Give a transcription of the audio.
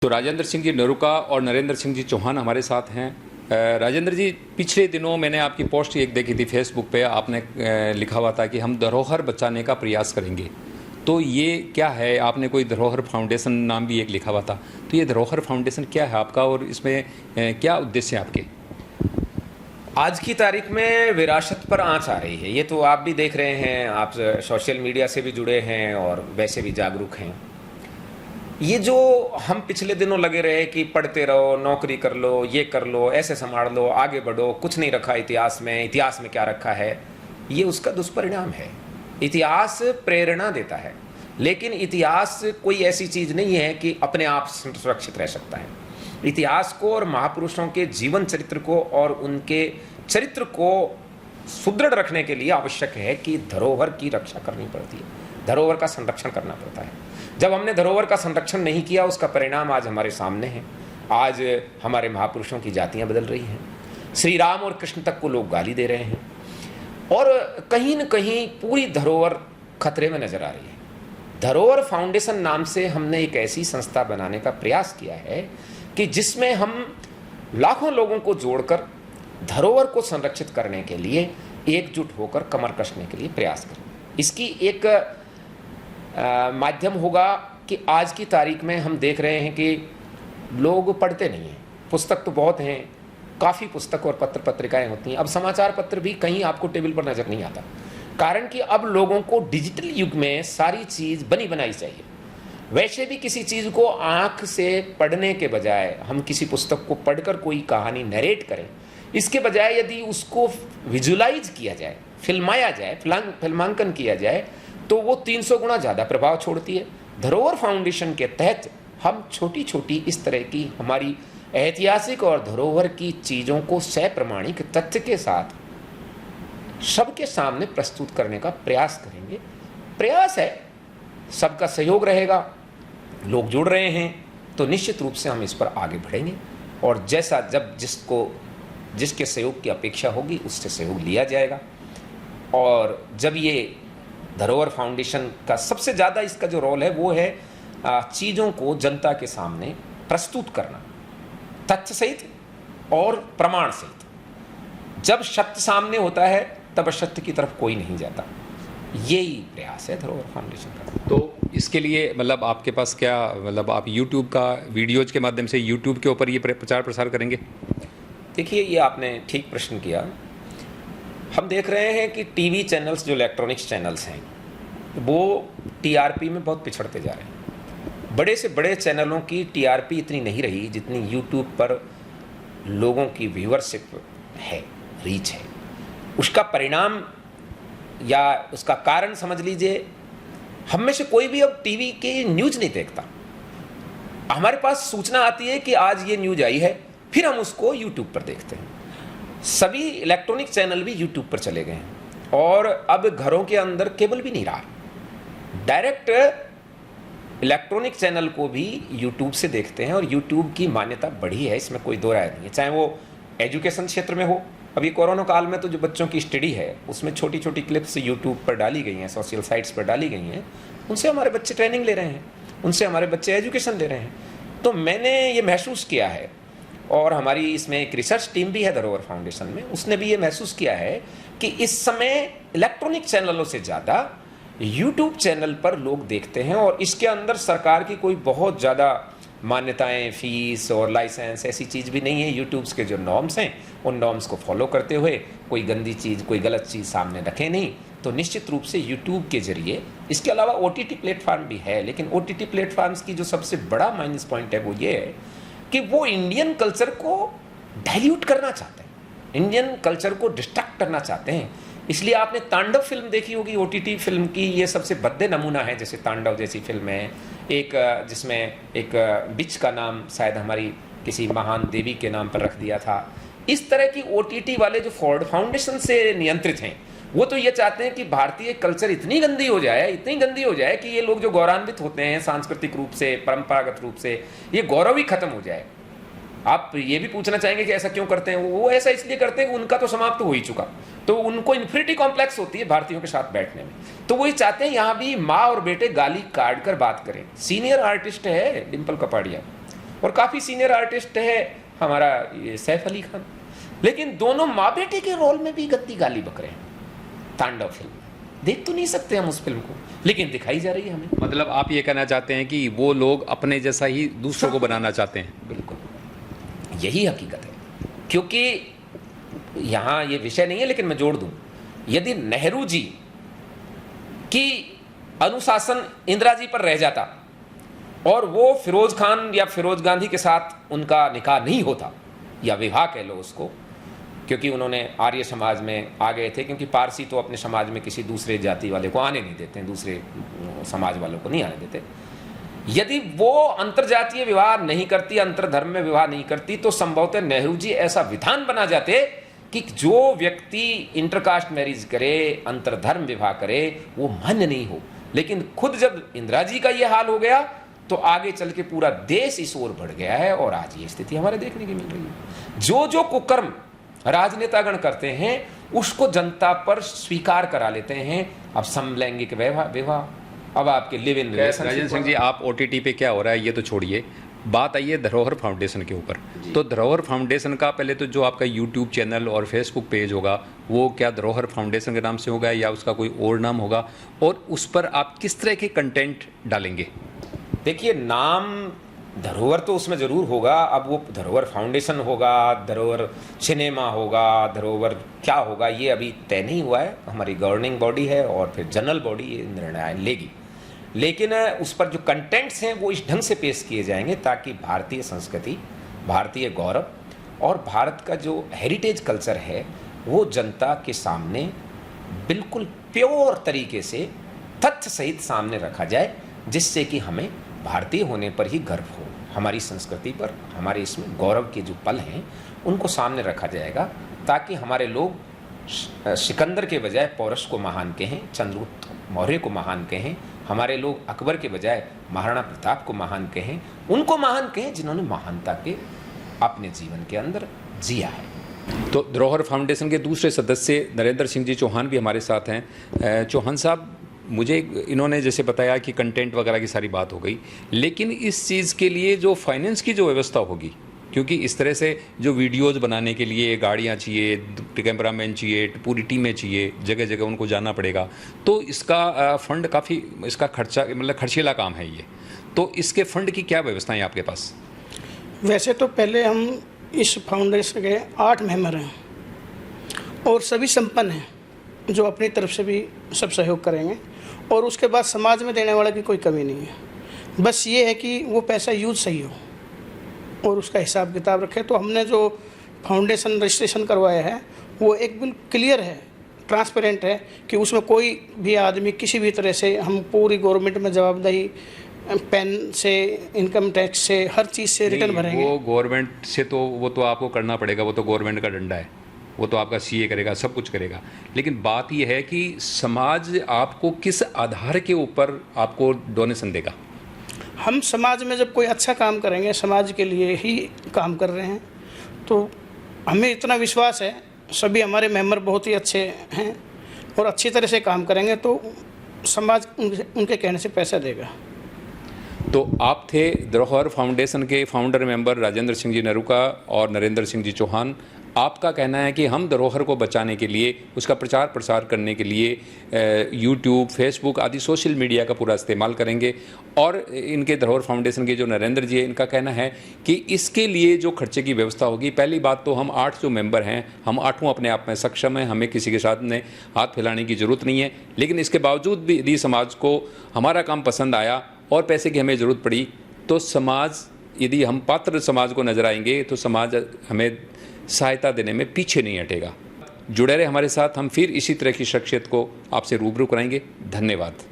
तो राजेंद्र सिंह जी नरूका और नरेंद्र सिंह जी चौहान हमारे साथ हैं। राजेंद्र जी, पिछले दिनों मैंने आपकी पोस्ट एक देखी थी फेसबुक पे, आपने लिखा हुआ था कि हम धरोहर बचाने का प्रयास करेंगे। तो ये क्या है? आपने कोई धरोहर फाउंडेशन नाम भी एक लिखा हुआ था, तो ये धरोहर फाउंडेशन क्या है आपका और इसमें क्या उद्देश्य है आपके? आज की तारीख में विरासत पर आंच आ रही है। ये तो आप भी देख रहे हैं, आप सोशल मीडिया से भी जुड़े हैं और वैसे भी जागरूक हैं। ये जो हम पिछले दिनों लगे रहे कि पढ़ते रहो, नौकरी कर लो, ये कर लो, ऐसे संभाल लो, आगे बढ़ो, कुछ नहीं रखा इतिहास में क्या रखा है, ये उसका दुष्परिणाम है। इतिहास प्रेरणा देता है, लेकिन इतिहास कोई ऐसी चीज नहीं है कि अपने आप सुरक्षित रह सकता है। इतिहास को और महापुरुषों के जीवन चरित्र को और उनके चरित्र को सुदृढ़ रखने के लिए आवश्यक है कि धरोहर की रक्षा करनी पड़ती है, धरोहर का संरक्षण करना पड़ता है। जब हमने धरोहर का संरक्षण नहीं किया, उसका परिणाम आज हमारे सामने है। आज हमारे महापुरुषों की जातियां बदल रही हैं, श्री राम और कृष्ण तक को लोग गाली दे रहे हैं और कहीं न कहीं पूरी धरोहर खतरे में नजर आ रही है। धरोहर फाउंडेशन नाम से हमने एक ऐसी संस्था बनाने का प्रयास किया है कि जिसमें हम लाखों लोगों को जोड़कर धरोहर को संरक्षित करने के लिए एकजुट होकर कमर कसने के लिए प्रयास करें। इसकी एक माध्यम होगा कि आज की तारीख में हम देख रहे हैं कि लोग पढ़ते नहीं हैं। पुस्तक तो बहुत हैं, काफ़ी पुस्तक और पत्र पत्रिकाएं होती हैं। अब समाचार पत्र भी कहीं आपको टेबल पर नज़र नहीं आता, कारण कि अब लोगों को डिजिटल युग में सारी चीज़ बनी बनाई चाहिए। वैसे भी किसी चीज़ को आँख से पढ़ने के बजाय हम किसी पुस्तक को पढ़कर कोई कहानी नरेट करें, इसके बजाय यदि उसको विजुलाइज किया जाए, फिल्माया जाए, फिल्मांकन किया जाए, तो वो 300 गुना ज़्यादा प्रभाव छोड़ती है। धरोहर फाउंडेशन के तहत हम छोटी छोटी इस तरह की हमारी ऐतिहासिक और धरोहर की चीज़ों को सप्रमाणिक तथ्य के साथ सबके सामने प्रस्तुत करने का प्रयास करेंगे। प्रयास है, सबका सहयोग रहेगा, लोग जुड़ रहे हैं तो निश्चित रूप से हम इस पर आगे बढ़ेंगे और जैसा जब जिसके सहयोग की अपेक्षा होगी उससे सहयोग लिया जाएगा। और जब ये धरोहर फाउंडेशन का सबसे ज़्यादा इसका जो रोल है वो है चीज़ों को जनता के सामने प्रस्तुत करना, तथ्य सहित और प्रमाण सहित। जब सत्य सामने होता है तब असत्य की तरफ कोई नहीं जाता। यही प्रयास है धरोहर फाउंडेशन का। तो इसके लिए मतलब आपके पास क्या, मतलब आप यूट्यूब का वीडियोज के माध्यम से यूट्यूब के ऊपर ये प्रचार प्रसार करेंगे? देखिए, ये आपने ठीक प्रश्न किया। हम देख रहे हैं कि टीवी चैनल्स, जो इलेक्ट्रॉनिक्स चैनल्स हैं, वो टीआरपी में बहुत पिछड़ते जा रहे हैं। बड़े से बड़े चैनलों की टीआरपी इतनी नहीं रही जितनी यूट्यूब पर लोगों की व्यूअरशिप है, रीच है। उसका परिणाम या उसका कारण समझ लीजिए, हम में से कोई भी अब टीवी की न्यूज़ नहीं देखता। हमारे पास सूचना आती है कि आज ये न्यूज़ आई है, फिर हम उसको यूट्यूब पर देखते हैं। सभी इलेक्ट्रॉनिक चैनल भी यूट्यूब पर चले गए हैं और अब घरों के अंदर केबल भी नहीं रहा। डायरेक्ट इलेक्ट्रॉनिक चैनल को भी यूट्यूब से देखते हैं और यूट्यूब की मान्यता बढ़ी है, इसमें कोई दो राय नहीं है। चाहे वो एजुकेशन क्षेत्र में हो, अभी कोरोना काल में तो जो बच्चों की स्टडी है उसमें छोटी छोटी क्लिप्स यूट्यूब पर डाली गई हैं, सोशल साइट्स पर डाली गई हैं, उनसे हमारे बच्चे ट्रेनिंग ले रहे हैं, उनसे हमारे बच्चे एजुकेशन ले रहे हैं। तो मैंने ये महसूस किया है और हमारी इसमें एक रिसर्च टीम भी है धरोहर फाउंडेशन में, उसने भी ये महसूस किया है कि इस समय इलेक्ट्रॉनिक चैनलों से ज़्यादा यूट्यूब चैनल पर लोग देखते हैं और इसके अंदर सरकार की कोई बहुत ज़्यादा मान्यताएं, फीस और लाइसेंस ऐसी चीज़ भी नहीं है। यूट्यूब्स के जो नॉर्म्स हैं उन नॉर्म्स को फॉलो करते हुए कोई गंदी चीज़, कोई गलत चीज़ सामने रखें नहीं, तो निश्चित रूप से यूट्यूब के जरिए, इसके अलावा OTT प्लेटफॉर्म भी है, लेकिन OTT प्लेटफॉर्म्स की जो सबसे बड़ा माइनस पॉइंट है वो ये है कि वो इंडियन कल्चर को डाइल्यूट करना चाहते हैं, इंडियन कल्चर को डिस्ट्रैक्ट करना चाहते हैं। इसलिए आपने तांडव फिल्म देखी होगी, OTT फिल्म की ये सबसे भद्दे नमूना है। जैसे तांडव जैसी फिल्म है एक, जिसमें एक बिच का नाम शायद हमारी किसी महान देवी के नाम पर रख दिया था। इस तरह की OTT वाले जो फोर्ड फाउंडेशन से नियंत्रित हैं, वो तो ये चाहते हैं कि भारतीय कल्चर इतनी गंदी हो जाए कि ये लोग जो गौरवान्वित होते हैं सांस्कृतिक रूप से, परंपरागत रूप से, ये गौरव ही खत्म हो जाए। आप ये भी पूछना चाहेंगे कि ऐसा क्यों करते हैं? वो ऐसा इसलिए करते हैं कि उनका तो समाप्त हो ही चुका, तो उनको इन्फिनिटी कॉम्प्लेक्स होती है भारतीयों के साथ बैठने में। तो वो ये चाहते हैं यहाँ भी माँ और बेटे गाली काट कर बात करें। सीनियर आर्टिस्ट है डिम्पल कपाड़िया, और काफ़ी सीनियर आर्टिस्ट है हमारा ये सैफ अली खान, लेकिन दोनों माँ बेटे के रोल में भी गद्दी गाली बक रहे हैं तांडव फिल्म। देख तो नहीं सकते हम उस फिल्म को, लेकिन दिखाई जा रही है हमें। मतलब आप ये कहना चाहते हैं कि वो लोग अपने जैसा ही दूसरों को बनाना चाहते हैं? बिल्कुल, यही हकीकत है। क्योंकि यहाँ ये विषय नहीं है, लेकिन मैं जोड़ दूं, यदि नेहरू जी की अनुशासन इंदिरा जी पर रह जाता और वो फिरोज खान या फिरोज गांधी के साथ उनका निकाह नहीं होता, या विवाह कह लो उसको, क्योंकि उन्होंने आर्य समाज में आ गए थे, क्योंकि पारसी तो अपने समाज में किसी दूसरे जाति वाले को आने नहीं देते हैं, दूसरे समाज वालों को नहीं आने देते। यदि वो अंतरजातीय विवाह नहीं करती, अंतरधर्म में विवाह नहीं करती, तो संभवतः नेहरू जी ऐसा विधान बना जाते कि जो व्यक्ति इंटरकास्ट मैरिज करे, अंतरधर्म विवाह करे, वो मान्य नहीं हो। लेकिन खुद जब इंदिरा जी का ये हाल हो गया तो आगे चल के पूरा देश इस ओर बढ़ गया है, और आज ये स्थिति हमारे देखने की मिल रही है। जो जो कुकर्म राजनेतागण करते हैं उसको जनता पर स्वीकार करा लेते हैं। अब समलैंगिक विवाह, अब आपके live in relationship. Rajendra Singh ji, आप OTT पे क्या हो रहा है ये तो छोड़िए, बात आई है धरोहर फाउंडेशन के ऊपर। तो धरोहर फाउंडेशन का पहले तो जो आपका YouTube चैनल और Facebook पेज होगा वो क्या धरोहर फाउंडेशन के नाम से होगा या उसका कोई और नाम होगा, और उस पर आप किस तरह के कंटेंट डालेंगे? देखिए, नाम धरोहर तो उसमें जरूर होगा। अब वो धरोहर फाउंडेशन होगा, धरोहर सिनेमा होगा, धरोहर क्या होगा, ये अभी तय नहीं हुआ है। हमारी गवर्निंग बॉडी है और फिर जनरल बॉडी ये निर्णय लेगी। लेकिन उस पर जो कंटेंट्स हैं वो इस ढंग से पेश किए जाएंगे ताकि भारतीय संस्कृति, भारतीय गौरव और भारत का जो हेरिटेज कल्चर है वो जनता के सामने बिल्कुल प्योर तरीके से तथ्य सहित सामने रखा जाए, जिससे कि हमें भारतीय होने पर ही गर्व हो। हमारी संस्कृति पर, हमारे इसमें गौरव के जो पल हैं उनको सामने रखा जाएगा, ताकि हमारे लोग सिकंदर के बजाय पौरस को महान कहें, चंद्रगुप्त मौर्य को महान कहें, हमारे लोग अकबर के बजाय महाराणा प्रताप को महान कहें, उनको महान कहें जिन्होंने महानता के अपने जीवन के अंदर जिया है। तो धरोहर फाउंडेशन के दूसरे सदस्य नरेंद्र सिंह जी चौहान भी हमारे साथ हैं। चौहान साहब, मुझे इन्होंने जैसे बताया कि कंटेंट वगैरह की सारी बात हो गई, लेकिन इस चीज़ के लिए जो फाइनेंस की जो व्यवस्था होगी, क्योंकि इस तरह से जो वीडियोस बनाने के लिए गाड़ियाँ चाहिए, कैमरामैन चाहिए, पूरी टीमें चाहिए, जगह जगह उनको जाना पड़ेगा, तो इसका फंड काफ़ी, इसका खर्चा मतलब खर्चीला काम है ये। तो इसके फंड की क्या व्यवस्था है आपके पास? वैसे तो पहले हम इस फाउंडेशन के 8 मेंबर हैं और सभी संपन्न हैं, जो अपनी तरफ से भी सब सहयोग करेंगे, और उसके बाद समाज में देने वाला की कोई कमी नहीं है। बस ये है कि वो पैसा यूज सही हो और उसका हिसाब किताब रखें। तो हमने जो फाउंडेशन रजिस्ट्रेशन करवाया है वो एक बिल्कुल क्लियर है, ट्रांसपेरेंट है, कि उसमें कोई भी आदमी किसी भी तरह से, हम पूरी गवर्नमेंट में जवाबदेही, पेन से, इनकम टैक्स से, हर चीज़ से रिटर्न भरेंगे। वो गवर्नमेंट से तो वो तो आपको करना पड़ेगा, वो तो गवर्नमेंट का डंडा है, वो तो आपका CA करेगा, सब कुछ करेगा। लेकिन बात यह है कि समाज आपको किस आधार के ऊपर आपको डोनेशन देगा? हम समाज में जब कोई अच्छा काम करेंगे, समाज के लिए ही काम कर रहे हैं, तो हमें इतना विश्वास है, सभी हमारे मेंबर बहुत ही अच्छे हैं और अच्छी तरह से काम करेंगे, तो समाज उनके कहने से पैसा देगा। तो आप थे धरोहर फाउंडेशन के फाउंडर मेंबर राजेंद्र सिंह जी नरूका और नरेंद्र सिंह जी चौहान। आपका कहना है कि हम धरोहर को बचाने के लिए, उसका प्रचार प्रसार करने के लिए YouTube, Facebook आदि सोशल मीडिया का पूरा इस्तेमाल करेंगे, और इनके धरोहर फाउंडेशन के जो नरेंद्र जी है, इनका कहना है कि इसके लिए जो खर्चे की व्यवस्था होगी, पहली बात तो हम 8 जो मेंबर हैं, हम 8 अपने आप में सक्षम हैं, हमें किसी के साथ में हाथ फैलाने की ज़रूरत नहीं है। लेकिन इसके बावजूद भी यदि समाज को हमारा काम पसंद आया और पैसे की हमें ज़रूरत पड़ी, तो समाज, यदि हम पात्र समाज को नजर आएंगे, तो समाज हमें सहायता देने में पीछे नहीं हटेगा। जुड़े रहे हमारे साथ, हम फिर इसी तरह की शख्सियत को आपसे रूबरू कराएंगे। धन्यवाद।